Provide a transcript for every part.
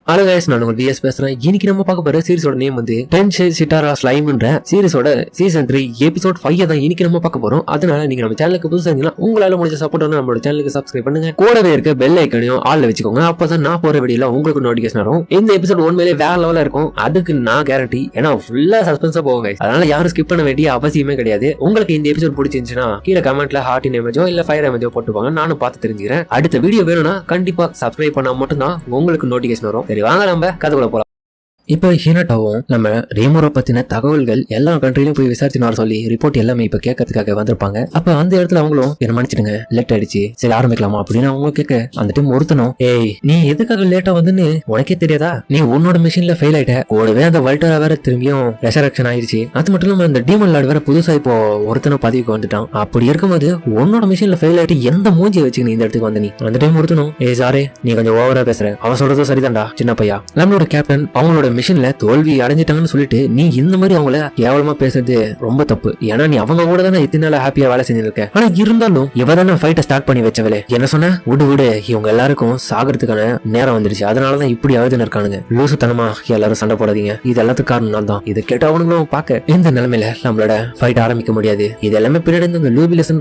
Hello guys, நான் உங்க DS பேசுறேன். இன்னைக்கு நம்ம பார்க்க போற சீரிஸோட நேம் வந்து டென்சை ஷிட்டாரா ஸ்லைம்ன்ற சீரிஸோட சீசன் 3 எபிசோட் 5 தான் இன்னைக்கு நம்ம பார்க்க போறோம். அதனால நீங்க நம்ம சேனலுக்கு புதுசா இருந்தீங்கன்னா உங்களால முடிஞ்ச சப்போர்ட் பண்ண நம்மளோட சேனலுக்கு சப்ஸ்கிரைப் பண்ணுங்க. கூடவே இருக்க பெல் ஐகானையும் ஆல்ல வச்சுக்கோங்க. அப்பதான் நான் போற வீடியோல உங்களுக்கு நோட்டிஃபிகேஷன் வரும். இந்த எபிசோட் உண்மையிலேயே வேற லெவலா இருக்கும். அதுக்கு நான் கேரண்டி. ஏன்னா ஃபுல்லா சஸ்பென்ஸா போகும் guys. அதனால யாரும் ஸ்கிப் பண்ண வேண்டிய அவசியமே கிடையாது. உங்களுக்கு இந்த எபிசோட் பிடிச்சிருந்துச்சுன்னா கீழே கமெண்ட்ல ஹார்ட் இமேஜோ இல்ல ஃபயர் இமேஜோ போட்டுப்பாங்க. நானும் பார்த்து தெரிஞ்சுக்கிறேன். அடுத்த வீடியோ வேணும்னா கண்டிப்பா சப்ஸ்கிரைப் பண்ணா மட்டும் தான் உங்களுக்கு நோட்டிஃபிகேஷன் வரும். சரி வாங்க நம்ம கதை போலாம். இப்ப ஹினட்டாவும் நம்ம ரீமோரை பத்தின தகவல்கள் எல்லா கண்ட்ரிலும் போய் விசாரிச்சு வர சொல்லி ரிப்போர்ட் எல்லாமே இப்ப கேட்கறதுக்காக வந்திருப்பாங்க. அப்ப அந்த இடத்துல அவங்களும் என்ன மன்னிச்சிடுங்க லேட் ஆயிடுச்சு, சரி ஆரம்பிக்கலாமா அப்படின்னு அவங்க கேட்க அந்த டைம் ஒருத்தனும், ஏய் நீ எதுக்காக லேட்டா வந்துன்னு உனக்கே தெரியாதா? நீ உன்னோட மிஷின்ல ஃபெயில் ஆயிட்ட. கூடவே அந்த வல்டரா வேற திரும்பியும் ரெசரக்ஷன் ஆயிடுச்சு. அது மட்டும் இல்லாம அந்த டீமன் லார்ட் வேற புதுசா இப்போ ஒருத்தனும் பதவிக்கு வந்துட்டான். அப்படி இருக்கும்போது உன்னோட மிஷின்ல ஃபெயில் ஆயிட்டு எந்த மூஞ்சியை வச்சு நீ இந்த இடத்துக்கு வந்து நீ அந்த டைம் ஒருத்தனும், ஏய் சாரே நீ கொஞ்சம் ஓவரா பேசுற, அவன் சொல்றதும் சரிதான்டா சின்ன பையா. நம்மளோட கேப்டன் அவங்களோட மிஷின்ல தோல்வி அடைஞ்சிட்டாங்கன்னு சொல்லிட்டு நீ இந்த மாதிரி அவங்கள கேவலமா பேசுறது ரொம்ப தப்பு. ஏன்னா நீ அவங்க கூட தானே இத்தனை நாள் ஹாப்பியா வேலை செஞ்சிருக்க. ஆனா இருந்தாலும் இவ தானே ஃபைட்டை ஸ்டார்ட் பண்ணி வச்சவளே. என்ன சொன்ன? விடு இவங்க எல்லாருக்கும் சாகிறதுக்கான நேரம் வந்துருச்சு. அதனாலதான் இப்படி அழுதுன்னு இருக்கானுங்க. லூசுத்தனமா எல்லாரும் சண்டை போடாதீங்க. இது எல்லாத்துக்கும் காரணம் நான் தான். இதை கேட்ட அவனுங்களும் பார்க்க இந்த நிலைமையில நம்மளோட ஃபைட் ஆரம்பிக்க முடியாது. இது எல்லாமே பின்னாடி இந்த லூபிலஸ்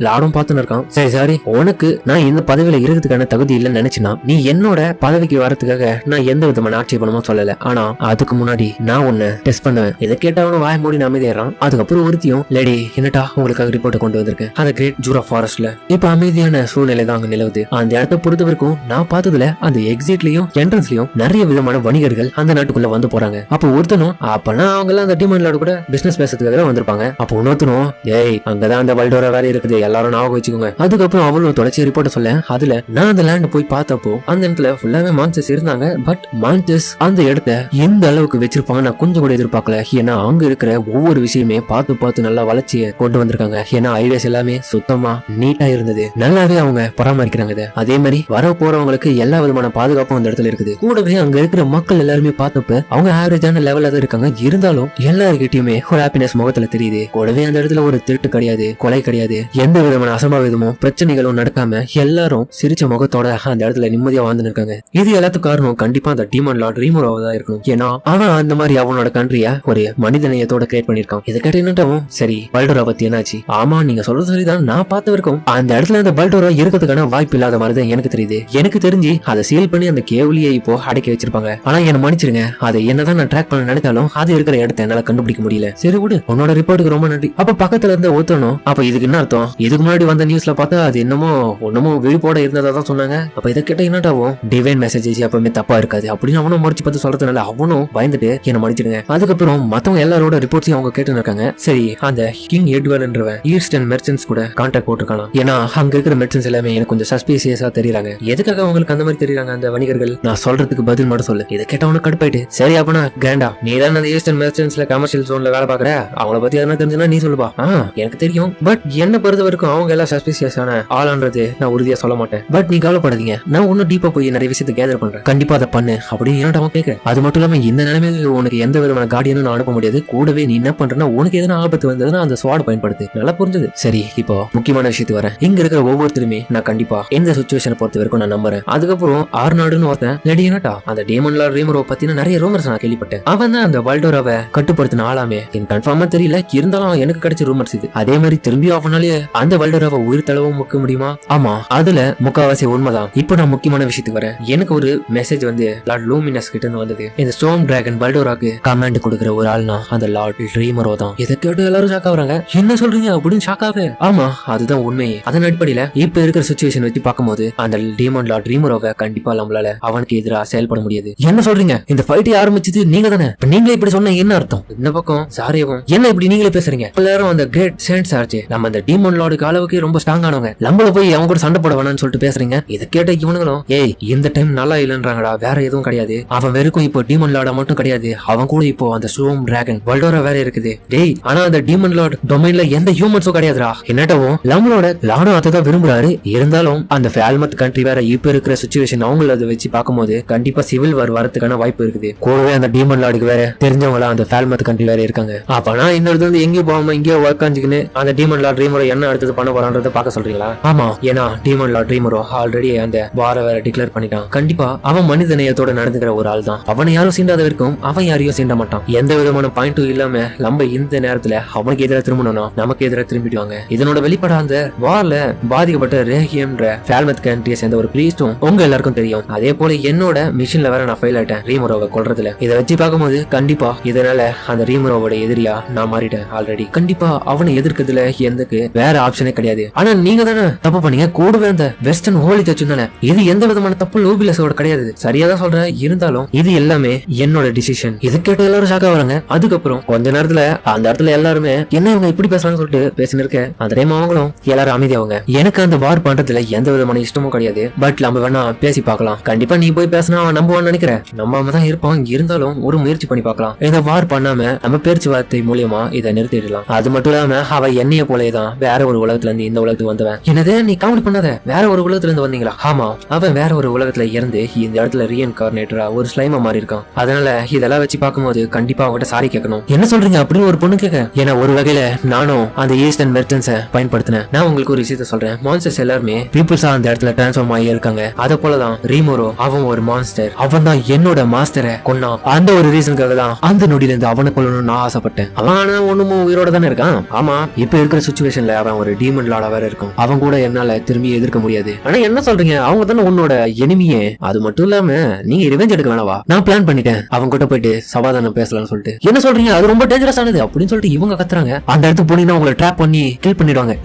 லாடும் பார்த்துன்னு இருக்கான். சரி உனக்கு நான் இந்த பதவியில இருக்கிறதுக்கான தகுதி இல்லைன்னு நினைச்சுனா நீ என்னோட பதவிக்கு வரதுக்காக நான் எந்த விதமான ஆட்சேபனமும் சொல்லல. ஆனா அதுக்கு முன்னாடி நான் உன்னை டெஸ்ட் பண்ணுவேன். இதை கேட்டவனும் வாய மூடி அமைதியாறான். அதுக்கப்புறம் ஒருத்தியும், லேடி என்னட்டா உங்களுக்காக ரிப்போர்ட் கொண்டு வந்திருக்கேன். அந்த கிரேட் ஜூரா ஃபாரஸ்ட்ல இப்ப அமைதியான சூழ்நிலை தான் அங்க நிலவுது. அந்த இடத்தை பொறுத்த வரைக்கும் நான் பார்த்ததுல அந்த எக்ஸிட்லயும் என்ட்ரன்ஸ்லயும் நிறைய விதமான வணிகர்கள் அந்த நாட்டுக்குள்ள வந்து போறாங்க. அப்ப ஒருத்தனும், அப்பனா அவங்க எல்லாம் அந்த டீமன் லார்ட் கூட பிசினஸ் பேசுறதுக்காக வந்திருப்பாங்க. அப்ப இன்னொருத்தனும், ஏய் அங்கதான் அந்த வல்டோரா வேற இருக்குது, எல்லாரும் ஞாபகம் வச்சுக்கோங்க. அதுக்கப்புறம் அவளும் தொடர்ச்சி ரிப்போர்ட் சொல்ல அதுல நான் அந்த லேண்ட் போய் பார்த்தப்போ அந்த இடத்துல ஃபுல்லாவே மான்சஸ் இருந்தாங்க. பட் மான்சஸ் அந்த இடத்த எந்த அளவுக்கு வச்சிருப்பாங்க நான் கொஞ்சம் கூட எதிர்பார்க்கல. ஏன்னா அங்க இருக்கிற ஒவ்வொரு விஷயமே பார்த்து நல்லா வளர்ச்சியை கொண்டு வந்திருக்காங்க. ஏன்னா ஐடியாஸ் எல்லாமே சுத்தமா நீட்டா இருந்தது. நல்லாவே அவங்க பராமரிக்கிறாங்க. அதே மாதிரி வர போறவங்களுக்கு எல்லா விதமான பாதுகாப்பும் அந்த இடத்துல இருக்குது. கூடவே அங்க இருக்கிற மக்கள் எல்லாருமே பார்த்தப்ப அவங்க ஆவரேஜான லெவல்ல தான் இருக்காங்க. இருந்தாலும் எல்லாருக்கிட்டையுமே ஒரு ஹாப்பினஸ் முகத்துல தெரியுது. கூடவே அந்த இடத்துல ஒரு திருட்டு கிடையாது, கொலை கிடையாது, எந்த விதமான அசம்பாவிதமும் பிரச்சனைகளும் நடக்காம எல்லாரும் சிரிச்ச முகத்தோட அந்த இடத்துல நிம்மதியா வாழ்ந்து இருக்காங்க. இது எல்லாத்துக்கும் காரணம் கண்டிப்பா அந்த டீமன் லார்ட் ரீமோராவா தான் இருக்கணும். ஏன்னா அவன் அந்த மாதிரி அவனோட கண்ட்ரிய ஒரு மனிதநேயத்தோட கிரியேட் பண்ணிருக்கான். இதை கேட்டீங்கன்னாவும் சரி பல்டோரா பத்தி என்னாச்சு? ஆமா நீங்க சொல்றது சரிதான். நான் பார்த்த வரைக்கும் அந்த இடத்துல அந்த பல்டோரா இருக்கிறதுக்கான வாய்ப்பு இல்லாத மாதிரிதான் எனக்கு தெரியுது. எனக்கு தெரிஞ்சு அதை சீல் பண்ணி அந்த கேவலியை இப்போ அடக்கி வச்சிருப்பாங்க. ஆனா என்ன மன்னிச்சிருங்க, அதை என்னதான் நான் ட்ராக் பண்ண நினைத்தாலும் அது இருக்கிற இடத்த என்னால கண்டுபிடிக்க முடியல. சரி விடு, உன்னோட ரிப்போர்ட்டுக்கு ரொம்ப நன்றி. அப்ப பக்கத்துல இருந்த ஒருத்தனும், அப்ப இதுக்கு என்ன அர்த்தம்? இதுக்கு முன்னாடி வந்த நியூஸ்ல பார்த்தா அது ஒன்னமோ விழிப்போட இருந்ததா தான் சொன்னாங்க. அப்ப இதை கேட்ட என்னட்டாவும் டிவைன் மெசேஜ் எப்பவுமே தப்பா இருக்காது அப்படின்னு அவனும் முடிச்சு பார்த்து சொல்றதுனால அவனும் பயந்துட்டு என்ன மன்னிச்சிடுங்க. அதுக்கப்புறம் மத்தவங்க எல்லாரோட ரிப்போர்ட்ஸையும் அவங்க கேட்டு இருக்காங்க. சரி அந்த கிங் எட்வர்ட்ன்றவன் ஈஸ்டர்ன் மெர்ச்சன்ட்ஸ் கூட கான்டாக்ட் போட்டுருக்கானா? ஏன்னா அங்க இருக்கிற மெர்ச்சன்ட்ஸ் எல்லாமே எனக்கு கொஞ்சம் சஸ்பீசியஸா தெரியுறாங்க. எதுக்காக அவங்களுக்கு அந்த மாதிரி தெரியுறாங்க அந்த வணிகர்கள்? நான் சொல்றதுக்கு பதில் மட்டும் சொல்லு. இதை கேட்டவனுக்கு கடுப்பாயிட்டு, சரி அப்பனா கிராண்டா நீ தான் அந்த ஈஸ்டர்ன் மெர்ச்சன்ட்ஸ்ல கமர்ஷியல் ஜோன்ல வேலை பாக்குற, அவங்கள பத்தி எதனா தெரிஞ்சுன்னா நீ சொல்லுவா. எனக்கு தெரியும், பட் என்ன பொறுத்த வரைக்கும் அவங்க எல்லாம் சஸ்பீசியஸான ஆளான்றது நான் உறுதியா சொல்ல மாட்டேன். பட் நீ கவலைப்படாதீங்க, நான் இன்னும் டீப்பா போய் நிறைய விஷயத்தை கேதர் பண்றேன். கண்டிப்பா அதை பண்ணு அப்படின்னு என்னடா கேட்க. அது மட்டும் இல்லாம இந்த நிலைமையில உனக்கு எந்த விதமான கார்டியனும் நான் அனுப்ப முடியாது. கூடவே நீ என்ன பண்றனா உனக்கு எதனா ஆபத்து வந்ததுன்னா அந்த ஸ்வாட் பயன்படுத்து. நல்லா புரிஞ்சது. சரி இப்போ முக்கியமான விஷயத்துக்கு வரேன். இங்க இருக்கிற ஒவ்வொருத்தருமே நான் கண்டிப்பா எந்த சிச்சுவேஷனை பொறுத்த வரைக்கும் நான் நம்புறேன். அதுக்கப்புறம் ஆர்னாடுன்னு ஒருத்தன் நடிகனட்டா அந்த டீமன் லார்ட் ரீமோரோ பத்தின நிறைய ரூமர்ஸ் நான் கேள்விப்பட்டேன். அவன் தான் அந்த வல்டோராவை கட்டுப்படுத்தின ஆளாமே. எனக்கு கன்ஃபார்மா தெரியல, இருந்தாலும் எனக்கு கிடைச்ச ரூமர்ஸ் இது. அதே மாதிரி திரும்பி அவனாலே அந்த வல்டோராவை உயிர் தளவும் முக்க முடியுமா? ஆமா அதுல முக்காவாசி உண்மைதான். இப்போ நான் முக்கியமான விஷயத்துக்கு வரேன். எனக்கு ஒரு மெசேஜ் வந்து லார்ட் லூமினஸ் கிட்ட இருந்து வந்தது. இந்த ஸ்டோம் டிராகன் வல்டோராக்கு கமாண்ட் கொடுக்கிற ஒரு ஆள்னா அந்த லார்ட் ரீமோரோ தான். இதை கேட்டு எல்லாரும் ஷாக் ஆகுறாங்க. என்ன சொல்றீங்க அப்படின்னு ஷாக் ஆகு. ஆமா அதுதான் உண்மையே. அதன் அடிப்படையில இப்ப இருக்கிற சிச்சுவேஷன் வச்சு பார்க்கும்போது அந்த டீமன் லார்ட் ரீமோரோவை கண்டிப்பா நம்மளால அவனுக்கு எதிராக செயல்பட முடியாது. என்ன சொல்றீங்க? இந்த ஃபைட்டை ஆரம்பிச்சது நீங்க தானே? நீங்களே இப்படி சொன்ன என்ன அர்த்தம்? இந்த பக்கம் சாரியவும் என்ன இப்படி நீங்களே பேசுறீங்க? எல்லாரும் அந்த கிரேட் சேன்ட்ஸ் ஆர்ச்சு நம்ம அந்த டீமன் லார்டுக்கு அளவுக்கு ரொம்ப ஸ்ட்ராங் ஆனவங்க, நம்மள போய் அவங்க கூட சண்டை போட வேணாம்னு சொல்லிட்டு பேசுறீங்க. இதை கேட்ட இவனுங்களும், ஏய் இந்த டைம் நல்லா இல்லைன்றாங்கடா, வேற எதுவும் கிடையாது. அவன் வெறுக்கும் இப்போ டீமன் லார்டா மட்டும் கிடையாது, அவன் கூட இப்போ அந்த ஸ்டோம் டிராகன் வல்டோரா வேற இருக்குது. டேய் ஆனா அந்த டீமன் லார்ட் டொமைன்ல எந்த ஹியூமன்ஸும் கிடையாதுடா. என்னட்டவும் நம்மளோட லார்டும் அதான் விரும்புறாரு. இருந்தாலும் அந்த ஃபேல்மத் கண்ட்ரி வேற இப்ப இருக்கிற சிச்சுவேஷன் அவங்கள அதை வச்சு பார்க்கும்போது கண்டிப்பா சிவில் வார் வரதுக்கான வாய்ப்பு இருக்குது. கூடவே அந்த டீமன் லார்டுக்கு வேற தெரிஞ்சவங்களா அந்த ஃபேல்மத் கண்ட்ரி வேற இருக்காங்க. அப்பனா இன்னொரு வந்து எங்கேயும் போகாம இங்கேயோ உட்காந்துக்கின்னு அந்த டீமன் லார்ட் ரீமரோ என்ன அடுத்தது பண்ண போறான்றத பார்க்க சொல்றீங்களா? ஆமா, ஏன்னா டீமன் லார்ட் ரீமரோ ஆல்ரெடி அந்த வார வேற டிக்ளேர் பண்ணிட்டான். கண்டிப்பா அவன் மனித நேயத்தோட நடந்துக்கிற ஒரு ஆள் தான். அவனை யாரும் சீண்டாத வரைக்கும் அவன் யாரையும் சீண்ட மாட்டான். எந்த விதமான பாயிண்ட்டும் இல்லாம நம்ம இந்த நேரத்துல அவனுக்கு எதிராக திரும்பணும்னா நமக்கு எதிராக திரும்பிடுவாங்க. இதனோட வெளிப்பட அந்த வார்ல பாதிக்கப்பட்ட ரேஹியம்ன்ற ஃபேல்மத் கண்ட்ரியை சேர்ந்த ஒரு பிரீஸ்டும் உங்க எல்லாருக்கும் தெரியும். அதே போல என்னோட மிஷின்ல வேற நான் ஃபெயில் ஆயிட்டேன் ரீமரோவை கொல்றதுல. இதை வச்சு பார்க்கும்போது கண்டிப்பா இதனால அந்த ரீமரோவோட எதிரியா நான் மாறிட்டேன் ஆல்ரெடி. கண்டிப்பா அவனை எதிர்க்கிறதுல எந்தக்கு வேற ஆப்ஷனே கிடையாது. ஆனா நீங்க தானே தப்பு பண்ணீங்க. கூடவே அந்த வெஸ்டர்ன் ஹோலி சர்ச்சும் தானே. இது எந்த விதமான தப்பு லூபிலஸோட கிடையாது. சரியாதான் சொல்றேன். இருந்தாலும் இது எல்லாமே என்னோட டிசிஷன். இது கேட்டு எல்லாரும் ஷாக்கா வராங்க. அதுக்கப்புறம் கொஞ்ச நேரத்துல அந்த இடத்துல எல்லாருமே என்ன இவங்க இப்படி பேசுறாங்கன்னு சொல்லிட்டு பேசினு இருக்க அந்த டைம் அவங்களும் எல்லாரும் அமைதியாவங்க. எனக்கு அந்த வார் பண்றதுல எந்த விதமான இஷ்டமும் கிடையாது. பட் நம்ம வேணா பேசி பார்க்கலாம். கண்டிப்பா நீ போய் பேசினா நம்புவான்னு நினைக்கிறேன். நம்ம தான் இருப்போம். இருந்தாலும் ஒரு முயற்சி பண்ணி பார்க்கலாம். இந்த வார் பண்ணாம நம்ம பேச்சுவார்த்தை மூலியமா இதை நிறுத்திடலாம். அது மட்டும் இல்லாம அவ என்னைய போலேதான் வேற ஒரு உலகத்துல இருந்து இந்த உலகத்துக்கு வந்தவன். என்னதே நீ காமெடி பண்ணாத. வேற ஒரு உலகத்துல இருந்து வந்தீங்களா? ஆமா, அவன் வேற ஒரு உலகத்துல இருந்து இந்த இடத்துல ரீஇன்கார்னேட்டரா ஒரு ஸ்லைமா மாறி இருக்கான். அதனால இதெல்லாம் வச்சு பார்க்கும்போது கண்டிப்பா அவங்ககிட்ட சாரி கேட்கணும். என்ன சொல்றீங்க அப்படின்னு ஒரு பொண்ணு கேட்க, ஏன்னா ஒரு வகையில நானும் அந்த ஈஸ்டர்ன் மெர்டன்ஸை பயன்படுத்தினேன். நான் உங்களுக்கு ஒரு விஷயத்த சொல்றேன். மான்ஸ்டர்ஸ் எல்லாருமே பீப்புள்ஸா அந்த இடத்துல டிரான்ஸ்ஃபார்ம் ஆகி இருக்காங்க. அத போலதான் ரீமோரோ அவன் ஒரு மான்ஸ்டர். அவன் தான் என்னோட மாஸ்டரை கொன்னான். அந்த ஒரு ரீசனுக்காக தான் அந்த நொடியில இருந்து அவனை கொல்லணும்னு நான் ஆசைப்பட்டேன். அவன் ஒண்ணும் உயிரோட தானே இருக்கான். ஆமா, இப்ப இருக்கிற சிச்சுவேஷன்ல அவன் ஒரு டீமன் லார்டா வேற இருக்கும். அவன் கூட என்னால திரும்பி எதிர்க்க முடியாது. ஆனா என்ன சொல்றீங்க, அவங்க தானே உன்னோட எனிமியே. அது மட்டும் இல்லாம நீங்க ரிவெஞ்ச் எடுக்க வேணாவா? நான் பிளான் பண்ணிட்டேன் அவங்க கிட்ட போயிட்டு சமாதானம் பேசலாம்னு சொல்லிட்டு. என்ன சொல்றீங்க, அது ரொம்ப டேஞ்சரஸ் ஆனது அப்படின்னு சொல்லிட்டு இவங்க கத்துறாங்க. அந்த இடத்துக்கு போனீங்கன்னா உங்களை ட்ராப் பண்ணி கில் பண்ணிடுவாங்க.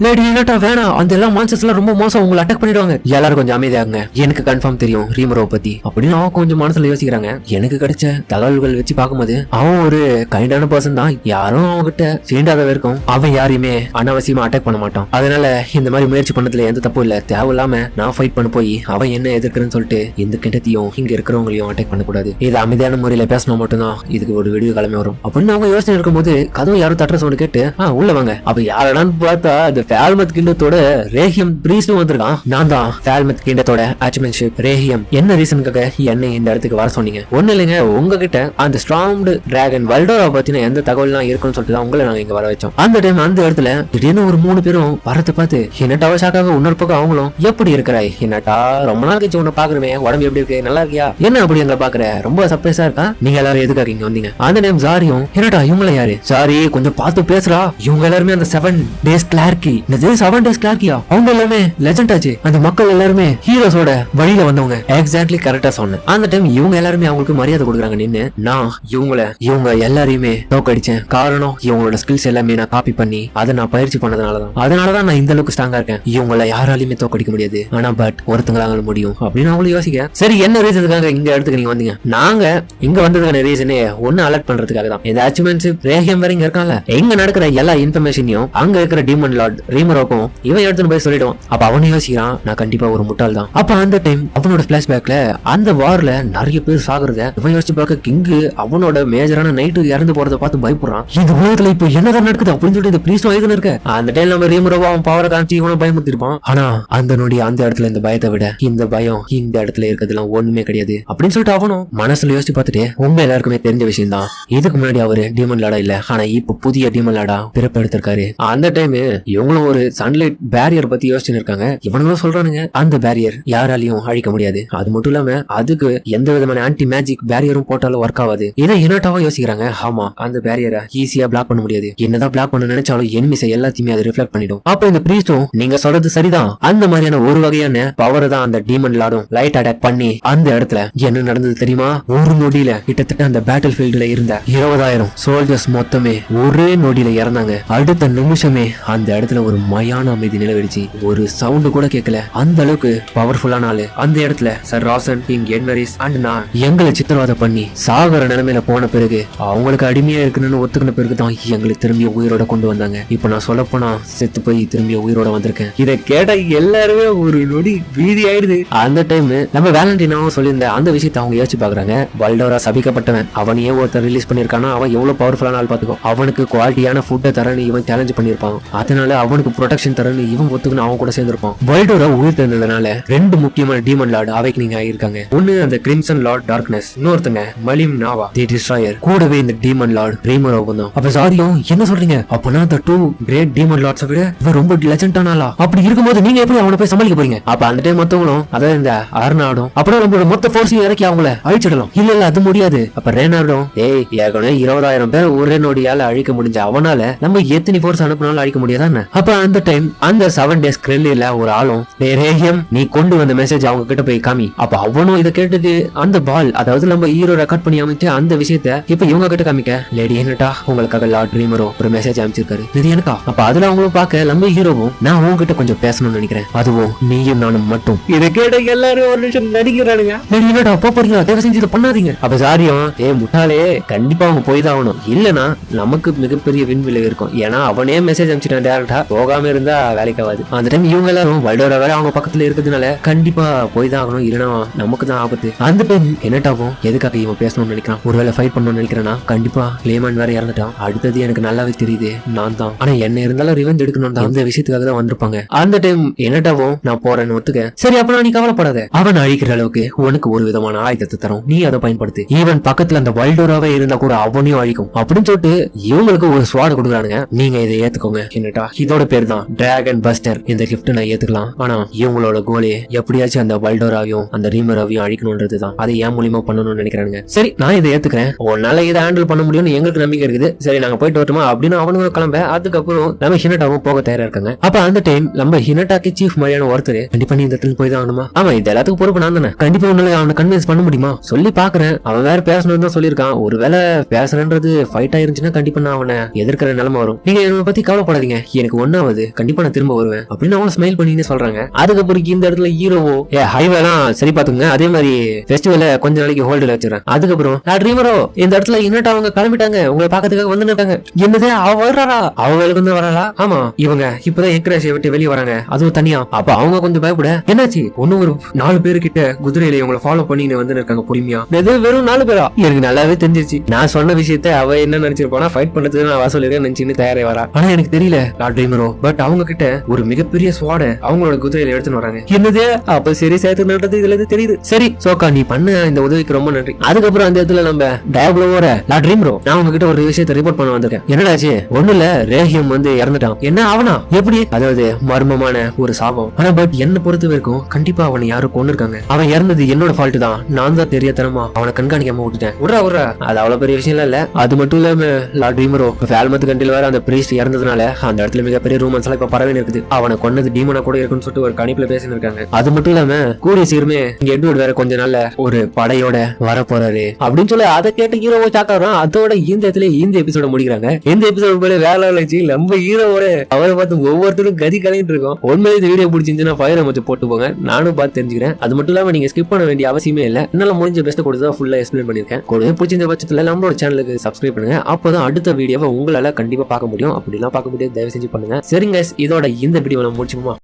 வேணாம், அந்த எல்லாம் மான்ஸ்டர்ஸ் எல்லாம் ரொம்ப மோசம், உங்களை அட்டாக் பண்ணிடுவாங்க. எல்லாரும் கொஞ்சம் அமைதியாங்க. எனக்கு கன்ஃபார்ம் தெரியும் ரீமரோ பத்தி அப்படின்னு அவன் கொஞ்சம் மனசுல யோசிக்கிறாங்க. எனக்கு கிடைச்ச தகவல்கள் வச்சு பார்க்கும்போது அவன் ஒரு கைண்டான பர்சன் தான். யாரும் அவங்க கிட்ட சீண்டாத வரைக்கும் அவன் யாரையுமே அனாவசியமா அட்டாக் பண்ண மாட்டான். அதனால இந்த மாதிரி முயற்சி பண்ணதுல எந்த தப்பும் இல்ல. தேவையில்லாம நான் ஃபைட் பண்ண போய் அவன் என்ன எதிர்க்கிறேன்னு சொல்லிட்டு இந்த கிட்டத்தையும் இங்க இருக்கிறவங்களையும் அட்டாக் பண்ணக்கூடாது. இது அமைதியான முறையில பேசினா மட்டும்தான் இதுக்கு ஒரு விடிவு கிளம்பி வரும் அப்படின்னு அவங்க யோசனை இருக்கும்போது கதவு யாரும் தட்டுற சவுண்ட் கேட்டு உள்ள வாங்க. அப்ப யாரடான்னு பார்த்தா அந்த ஃபேல்மத் கிண்டத்தோட ரேஹியம் பிரீஸ்டும் வந்திருக்கான். நான் தான் ஃபேல்மத் கிண்டத்தோட அச்மென்ஷிப் ரேஹியம். என்ன ரீசனுக்காக என்னை இந்த இடத்துக்கு வர சொன்னீங்க? ஒண்ணு இல்லைங்க, உங்ககிட்ட அந்த ஸ்ட்ராங்டு டிராகன் வல்டோரா பத்தின எந்த தகவல்லாம் இருக்குன்னு சொல்லிட்டு தான் உங்களை நாங்க இங்க வர வச்சோம். அந்த டைம் அந்த இடத்துல திடீர்னு ஒரு 3 பேரும் வரத்தை பார்த்து என்னட்டாவ ஷாக்காக இன்னொரு பக்கம் அவங்களும் எப்படி இருக்கிறாய் என்னட்டா ரொம்ப நாள் கழிச்சு உன்னை பாக்குறமே, உடம்பு எப்படி இருக்கு, நல்லா இருக்கியா, என்ன அப்படி எங்களை பாக்குற, ரொம்ப சர்ப்ரைஸா இருக்கா, நீங்க எல்லாரும் எதுக்காக இங்க வந்தீங்க? அந்த டைம் சாரியும் என்னட்டா இவங்கள யாரு, சாரி கொஞ்சம் பார்த்து பேசுறா, இவங்க எல்லாருமே அந்த 7 டேஸ் கிளார்கி. 7 டேஸ் கிளார்கியா? அவங்க எல்லாமே லெஜெண்ட் ஆச்சு. அந்த மக்கள் எல்லாருமே ஹீரோஸோட வழியில வந்தவங்க. எக்ஸாக்ட்லி கரெக்டா சொன்னேன். அந்த டைம் இவங்க எல்லாருமே அவங்களுக்கு மரியாதை கொடுக்குறாங்க. நின்னு நான் இவங்க எல்லாரையுமே தோக்கடிச்சேன். காரணம் இவங்களோட ஸ்கில்ஸ் எல்லாமே நான் காப்பி பண்ணி அதை நான் பயிற்சி பண்ணதுனாலதான் நான் இந்த அளவுக்கு ஸ்ட்ராங்கா இருக்கேன். இவங்கள யாராலையுமே தோக்கடிக்க முடியாது. ஆனா பட் ஒருத்தங்களால முடியும் அப்படின்னு அவங்களும் யோசிக்க. சரி, என்ன ரீசனுக்காக இங்க இடத்துக்கு நீங்க வந்தீங்க? நாங்க இங்க வந்ததுக்கான ரீசனே ஒன்னு அலர்ட் பண்றதுக்காக தான். இந்த அச்சீவ்மெண்ட்ஸ் ரேஹியம் வேற இங்க இருக்கான்ல, எங்க நடக்கிற எல்லா இன்ஃபர்மேஷனையும் அங்க இருக்கிற டீமன் லார்ட் ரீமரோக்கும் இவன் எடுத்துன்னு போய் சொல்லிடுவான். அப்ப அவனே யோசிக்கிறான் நான் கண்டிப்பா ஒரு முட்டாள் தான். அப்ப அந்த டைம் அவனோட பிளாஷ்பேக்ல அந்த வார்ல நிறைய பேர் சாகுறத இவன் யோசிச்சு பார்க்க கிங்கு அவனோட மேஜரான நைட்டு இறந்து போறதை பார்த்து பயப்படுறான். இந்த உலகத்துல இப்ப என்னதான் நடக்குது அப்படின்னு சொல்லிட்டு இந்த பிரீஸ்ட் வயதுன்னு இருக்க. அந்த டைம் நம்ம ரீமரோவா அவன் பவரை காமிச்சு இவனை பயமுத்திருப்பான். ஆனா அந்த நொடி அந்த இடத்துல இந்த பயத்தை விட இந்த பயம் இந்த இடத்துல இருக்கிறதுலாம் ஒண்ணுமே கிடையாது அப்படின்னு சொல்லிட்டு அவனும் மனசுல யோசிச்சு பார்த்துட்டு உங்க எல்லாருக்குமே தெரிஞ்ச விஷயம் தான். இதுக்கு முன்னாடி அவரு டீமன் லாடா இல்ல, ஆனா இப்ப புதிய டீமன் லாடா பிறப்பெடுத்திருக்காரு. அந்த டைம் இவங்களும் ஒரு சன்லைட் பேரியர் பத்தி யோசிச்சுன்னு இருக்காங்க. இவனுங்களும் சொல்றானுங்க அந்த பேரியர் யாராலையும் அழிக்க முடியாது. அது மட்டும் இல்லாம அதுக்கு எந்த விதமான ஆன்டி மேஜிக் பேரியரும் போட்டாலும் ஒர்க் ஆகாது. இதை யூனிட்டாவா யோசிக்கிறாங்க. ஆமா, அந்த பேரியரை ஈஸியா பிளாக் பண்ண முடியாது. என்னதான் பிளாக் பண்ண நினைச்சாலும் எனிமிஸை எல்லாத்தையுமே அது ரிஃப்ளெக்ட் பண்ணிடும். அப்ப இந்த பிரீஸ்டும் நீங்க சொல்றது சரிதான், அந்த மாதிரியான ஒரு வகையான பவர் தான் அந்த டீமன் லார்டும் லைட் அட்டாக் பண்ணி அந்த இடத்துல என்ன நடந்தது தெரியுமா? ஒரு நொடியில கிட்டத்தட்ட அந்த பேட்டில் ஃபீல்டுல இருந்த 20,000 சோல்ஜர்ஸ் மொத்தமே ஒரே நொடியில இறந்தாங்க. அடுத்த நிமிஷமே அந்த இடத்துல ஒரு மயான அமைதி நிலவரிச்சு. ஒரு சவுண்ட் கூட கேட்கல. அந்த அளவுக்கு பவர்ஃபுல்லான ஆளு அந்த இடத்துல சர் ராசன், கிங் எட்மரிஸ் அண்ட் நான் எங்களை சித்திரவதை பண்ணி சாகர நிலைமையில போன பிறகு அவங்களுக்கு அடிமையா இருக்கணும்னு ஒத்துக்கின பிறகு தான் எங்களை திரும்பிய உயிரோட கொண்டு வந்தாங்க. இப்ப நான் சொல்ல போனா செத்து போய் திரும்பிய உயிரோட வந்திருக்கேன். இதை கேட்ட எல்லாருமே ஒரு நொடி வீதி ஆயிடுது. அந்த டைம் நம்ம வேலண்டினாவும் சொல்லியிருந்த அந்த விஷயத்தை அவங்க யோசிச்சு பாக்குறாங்க. வல்டோரா சபிக்கப்பட்டவன், அவனையே ஒருத்தர் ரிலீஸ் பண்ணிருக்கானா, அவன் எவ்வளவு பவர்ஃபுல்லான ஆள் பாத்துக்கோ. அவனுக்கு குவாலிட்டியான ஃபுட்டை தரன்னு இவன் சேலஞ்ச் பண்ணிருப்பான். அதனால அவனுக்கு ப்ரொடெக்ஷன் தரன்னு இவன் ஒத்துக்குன்னு அவன் கூட சேர்ந்திருப்பான். வல்டோரா உயிர் தெரிந்ததுனால 2 முக்கியமான டீமன் லார்டு அவைக்கனிங் ஆகியிருக்காங்க. ஒன்னு அந்த கிரிம்சன் லார்ட் டார்க்னஸ், இன்னொருத்தங்க மலிம் நாவா தி டிஸ்ட்ராயர். கூடவே இந்த டீமன் லார்ட் ரீமரோ தான். அப்ப சாரியும் என்ன சொல்றீங்க? அப்பனா அந்த 2 கிரேட் டீமன் லார்ட்ஸை விட இவன் ரொம்ப லெஜெண்டான ஆளா? அப்படி இருக்கும்போது நீங்க எப்படி அவனை போய் சமாளிக்க போறீங்க? அப்ப அந்த டைம் மத்தவங்களும் அதாவது இந்த ஆர்னாடும் அப்புறம் நம்மளோட மொத்த போர்ஸையும் இறக்கி அவங்கள அழிச்சிடலாம். இல்ல அது முடியாது. அப்ப ரேனார்டும் ஏற்கனவே 20,000 பேர் ஒரே நொடியால அழிக்க முடிஞ்ச அவனால நம்ம எத்தனை போர்ஸ் அனுப்பினாலும் அழிக்க முடியாதானே? அப்ப அந்த டைம் அந்த 7 days கிரெல்லில ஒரு ஆளும் ரேஹியம் நீ கொண்டு வந்த மெசேஜ் அவங்க கிட்ட போய் காமி. அப்ப அவனும் இதை கேட்டது அந்த பால் அதாவது நம்ம ஹீரோ ரெக்கார்ட் பண்ணி அமைச்சு அந்த விஷயத்த இப்ப இவங்க கிட்ட காமிக்க லேடி என்னட்டா உங்களுக்காக லார்ட் ட்ரீமரோ ஒரு மெசேஜ் அமைச்சிருக்காரு. இது எனக்கா? அப்ப அதுல அவங்களும் பார்க்க நம்ம ஹீரோவும் நான் உங்ககிட்ட கொஞ்சம் பேசணும்னு நினைக்கிறேன், அதுவும் நீயும் நானும் மட்டும். இதை கேட்ட எல்லாரும் ஒரு நிமிஷம் நடிக்கிறானுங்க. என்னடா போறீங்களா? தயவு செஞ்சு இதை பண்ணாதீங்க. அப்ப சாரியும் முட்டாளே கண்டிப்பா அவங்க போய் தான் ஆகணும், இல்லனா நமக்கு மிகப்பெரிய விண்விளைவு இருக்கும். ஏன்னா அவனே மெசேஜ் அனுப்பிச்சிட்டான் டேரக்டா, போகாம இருந்தா வேலைக்கு ஆகாது. அந்த டைம் இவங்க எல்லாரும் வல்டோரா வேற அவங்க பக்கத்துல இருக்கிறதுனால கண்டிப்பா போய் தான் ஆகணும், இல்லனா நமக்கு தான் ஆபத்து. அந்த டைம் என்னட்டாவும் எதுக்காக இவன் பேசணும்னு நினைக்கிறான், ஒருவேளை ஃபைட் பண்ணணும்னு நினைக்கிறேன்னா கண்டிப்பா லேமன் வேற இறந்துட்டான். அடுத்தது எனக்கு நல்லாவே தெரியுது நான் தான், ஆனா என்ன இருந்தாலும் ரிவெஞ்ச் எடுக்கணும் தான், அந்த விஷயத்துக்காக தான் வந்திருப்பாங்க. அந்த டைம் என்னட்டாவும் நான் போறேன்னு ஒத்துக்க. சரி அப்ப நீ கவலைப்படாத, அவன் அழிக்கிற அளவுக்கு உனக்கு ஒரு விதமான ஆயுதத்தை தரும், நீ அதை பயன்படுத்து. ஈவன் பக்கத்துல அந்த வல்டோராவே இருந்தா கூட அவனையும் அழிக்கும் அப்படின்னு சொல்லிட்டு இவங்களுக்கு ஒரு ஸ்வாட் கொடுக்குறானுங்க. நீங்க இதை ஏத்துக்கோங்க என்னட்டா, இதோட பேர் தான் டிராகன் பஸ்டர். இந்த கிஃப்ட் நான் ஏத்துக்கலாம், ஆனா இவங்களோட கோலே எப்படியாச்சும் அந்த வல்டோராவையும் அந்த ரீமராவையும் அழிக்கணும்ன்றதுதான். அதை ஏன் மூலியமா பண்ணணும்னு நினைக்கிறானுங்க. சரி நான் இதை ஏத்துக்கிறேன், உன்னால இதை ஹேண்டில் பண்ண முடியும்னு எங்களுக்கு நம்பிக்கை இருக்குது, சரி நாங்க போயிட்டு வரட்டுமா அப்படின்னு அவனுங்க கிளம்ப. அதுக்கப்புறம் நம்ம ஹினட்டாவும் போக தயாரா இருக்காங்க. அப்ப அந்த டைம் நம்ம ஹினட்டாக்கு சீஃப் மாதிரியான ஒருத்தர் கண்டிப்பா நீ இந்த இடத்துல போய் தான் ஆகணுமா? ஆமா இது எல்லாத்துக்கும் பொறுப்பு நான் தானே, கண்டிப்பா உன்னால அவனை கன்வின்ஸ் பண்ண முடியுமா சொல்லி பாக்குறேன். அவன் வேற பேசணும்னு தான் சொல்லியிருக்கான், ஒருவேளை பேசுறன்றது ஃபைட் ஆயிருந்துச்சுன்னா கண்டிப்பா நான் அவனை எதிர்க்கிற நிலைமை வரும். நீங்க என்னை பத்தி கவலைப்படாதீங்க, எனக்கு ஒன்னாவது கண்டிப்பா நான் திரும்ப வருவேன் அப்படின்னு அவன் ஸ்மைல் பண்ணின்னு சொல்றாங்க. அதுக்கப்புறம் இந்த இடத்துல ஹீரோவோ ஹைவேலாம் சரி பாத்துங்க, அதே மாதிரி ஃபெஸ்டிவல கொஞ்ச நாளைக்கு ஹோல்டுல வச்சிடறேன். அதுக்கப்புறம் ட்ரீமரோ இந்த இடத்துல இன்னட்ட அவங்க கிளம்பிட்டாங்க, உங்களை பாக்கிறதுக்காக வந்து இருக்காங்க. என்னதே அவ வர்றாரா? அவங்களுக்கு வந்து வரலா? ஆமா இவங்க இப்பதான் எக்ரேஷியை விட்டு வெளியே வராங்க, அதுவும் தனியா. அப்ப அவங்க கொஞ்சம் பயப்பட என்னாச்சு ஒன்னும் ஒரு 4 பேரு கிட்ட குதிரையில இவங்களை ஃபாலோ பண்ணி வந்து இருக்காங்க பொறுமையா. வெறும் 4 பேரா? எனக்கு நல்லாவே தெரிஞ்சிருச்சு. நான் சொன்ன விஷயத்த அவ என்ன நினைச்சிருப்பானா ஃபைட் பண்றதுக்கு நான் வாசல் நினைச்சுன்னு தயாரே வரா. ஆனா எனக்கு தெரியல ட்ரீமரோ, பட் அவங்க கிட்ட ஒரு மிகப்பெரிய ஸ்வாட அவங்களோட குதிரையில எடுத்துன்னு வராங்க. என்னது? அப்ப சரி சேர்த்து நடந்தது இதுல தெரியுது. சரி சோக்கா நீ பண்ண இந்த உதவிக்கு ரொம்ப நன்றி. அதுக்கப்புறம் அந்த இடத்துல நம்ம டயப்ளோவோட ட்ரீமரோ நான் உங்ககிட்ட ஒரு விஷயத்தை ரிப்போர்ட் பண்ண வந்திருக்கேன். என்னடாச்சு? ஒண்ணுல ரேஹியம் வந்து இறந்துட்டான். என்ன அவனா? எப்படி? அதாவது மர்மமான ஒரு சாபம். ஆனா பட் என்ன பொறுத்த வரைக்கும் கண்டிப்பா அவனை யாரும் கொண்டு இருக்காங்க. அவன் இறந்தது என்னோட ஃபால்ட் தான், நான் தான் தெரியாதனமா அவனை கண்காணிக்காம விட்டுட்டேன். விட்றா அது அவ்வளவு பெரிய விஷயம் இல்ல. அது மட்டும் இல்லாம ட்ரீமரோ ஃபேல்மத் கண்டில் வேற அந்த பிரீஸ்ட் இறந்ததுனால அந்த இடத்துல மிகப்பெரிய ரூமன்ஸ் எல்லாம் இப்ப பரவே இருக்குது. அவனை கொன்னது டீமனா கூட இருக்குன்னு சொல்லிட்டு ஒரு கணிப்புல பேசின்னு இருக்காங்க. அது மட்டும் இல்லாம கூடிய சீருமே இங்க எட்வர்ட் வேற கொஞ்ச நாள்ல ஒரு படையோட வர போறாரு அப்படின்னு சொல்லி அதை கேட்டு ஹீரோவை சாக்காரோம். அதோட இந்த இடத்துல இந்த எபிசோட முடிக்கிறாங்க. இந்த எபிசோட் போல வேலை வச்சு நம்ம ஹீரோவோட அவரை பார்த்து ஒவ்வொருத்தரும் கதி கலையிட்டு இருக்கோம். உண்மையிலே இந்த வீடியோ பிடிச்சிருந்துச்சுன்னா ஃபயரை மட்டும் போட்டு போங்க, நானும் பார்த்து தெரிஞ்சுக்கிறேன். அது மட்டும் இல்லாம நீங்க ஸ்கிப் பண்ண வேண்டிய அவசியமே இல்ல, என்னால முடிஞ்ச பெஸ்ட் கொடுத்தா ஃபுல்லா எக்ஸ்பிளைன் பண்ணிருக்கேன். கூடவே பிடிச்சிருந்த பட்சத்துல நம்மளோட சேனலுக்கு சப்ஸ்கிரைப் பண்ணுங்க, அப்பதான் அடுத்த வீடியோவை உங்களால கண்டிப்பா பார்க்க முடியும். அப்படிலாம் பார்க்க முடியாது, தயவு செஞ்சு பண்ணுங்க. சரிங்க இதோட இந்த வீடியோ முடிச்சுமா?